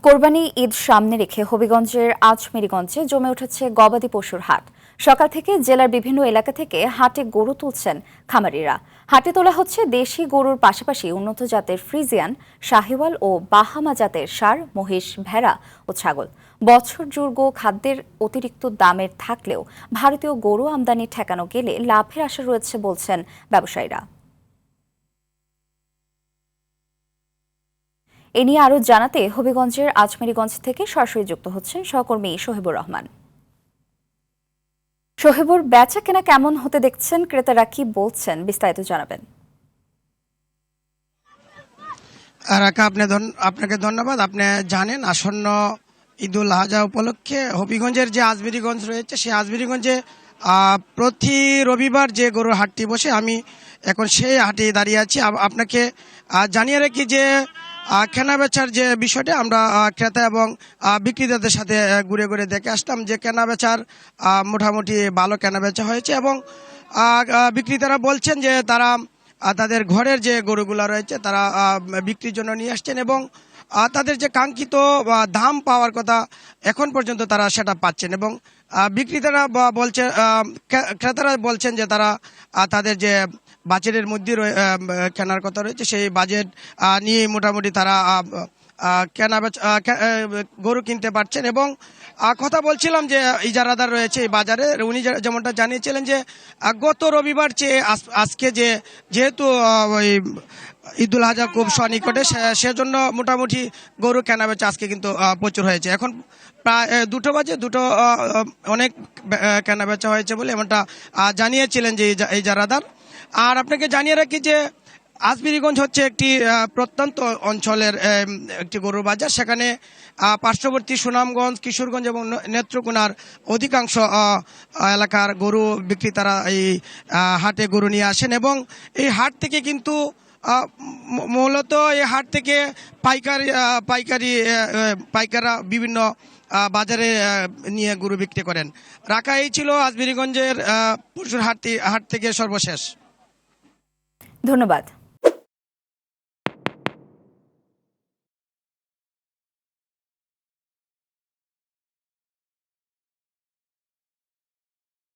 কোরবানি ঈদ সামনে রেখে হবিগঞ্জের আজমেরীগঞ্জে জমে উঠেছে গবাদি পশুর হাট। সকাল থেকে জেলার বিভিন্ন এলাকা থেকে হাটে গরু তুলছেন খামারিরা। হাটে তোলা হচ্ছে দেশি গরুর পাশাপাশি উন্নত জাতের ফ্রিজিয়ান, শাহিওয়াল ও বাহামা জাতের ষাঁড়, মহিষ, ভেড়া ও ছাগল। বছরজুড়গো খাদ্যের অতিরিক্ত দামের থাকলেও ভারতীয় গরু আমদানি ঠেকানো গেলে লাভের আশা রয়েছে বলছেন ব্যবসায়ীরা। এ নিয়ে আরও জানাতে হবিগঞ্জের আজমেরীগঞ্জ থেকে সরাসরি যুক্ত হচ্ছেন সহকর্মী শহীবুর রহমান। শহীবুর, বেচা কেনা কেমন হতে দেখছেন, ক্রেতারা কি বলছেন, বিস্তারিত জানাবেন। আপনাকে ধন্যবাদ। আপনি জানেন আসন্ন ঈদুল আজহা উপলক্ষে হবিগঞ্জের যে আজমেরীগঞ্জ রয়েছে সেই আজমেরীগঞ্জে প্রতি রবিবার যে গরুর হাটটি বসে, আমি এখন সেই হাটে দাঁড়িয়ে আছি। আপনাকে জানিয়ে রাখি যে কেনাবেচার যে বিষয়টা আমরা ক্রেতা এবং বিক্রেতাদের সাথে ঘুরে ঘুরে দেখে আসলাম যে কেনাবেচার মোটামুটি ভালো কেনাবেচা হয়েছে এবং বিক্রেতারা বলছেন যে তারা তাদের ঘরের যে গরুগুলা রয়েছে তারা বিক্রির জন্য নিয়ে আসছেন এবং তাদের যে কাঙ্ক্ষিত দাম পাওয়ার কথা এখন পর্যন্ত তারা সেটা পাচ্ছেন এবং বিক্রেতারা বলছেন, ক্রেতারা বলছেন যে তারা তাদের যে বাজেটের মধ্যে কেনার কথা রয়েছে সেই বাজেট নিয়ে মোটামুটি তারা গরু কিনতে পারছেন। এবং কথা বলছিলাম যে ইজারাদার রয়েছে এই বাজারে, উনি যেমনটা জানিয়েছিলেন যে গত রবিবার চেয়ে আজকে যেহেতু ওই ঈদুল আজহা খুব সনিকটে, সেজন্য মোটামুটি গরু কেনাবেচা আজকে কিন্তু প্রচুর হয়েছে। এখন প্রায় 2টো বাজে, অনেক কেনাবেচা হয়েছে বলে এমনটা জানিয়েছিলেন যে ইজারাদার। আর আপনাকে জানিয়ে রাখি যে আজমেরীগঞ্জ হচ্ছে একটি প্রত্যন্ত অঞ্চলের একটি গরুর বাজার। সেখানে পার্শ্ববর্তী সুনামগঞ্জ, কিশোরগঞ্জ এবং নেত্রকোনার অধিকাংশ এলাকার গরু বিক্রেতারা এই হাটে গরু নিয়ে আসেন এবং এই হাট থেকে কিন্তু মূলত এই হাট থেকে পাইকাররা বিভিন্ন বাজারে নিয়ে গরু বিক্রি করেন। রাখা এই ছিল আজমেরীগঞ্জের পশুর হাট থেকে সর্বশেষ। ধন্যবাদ।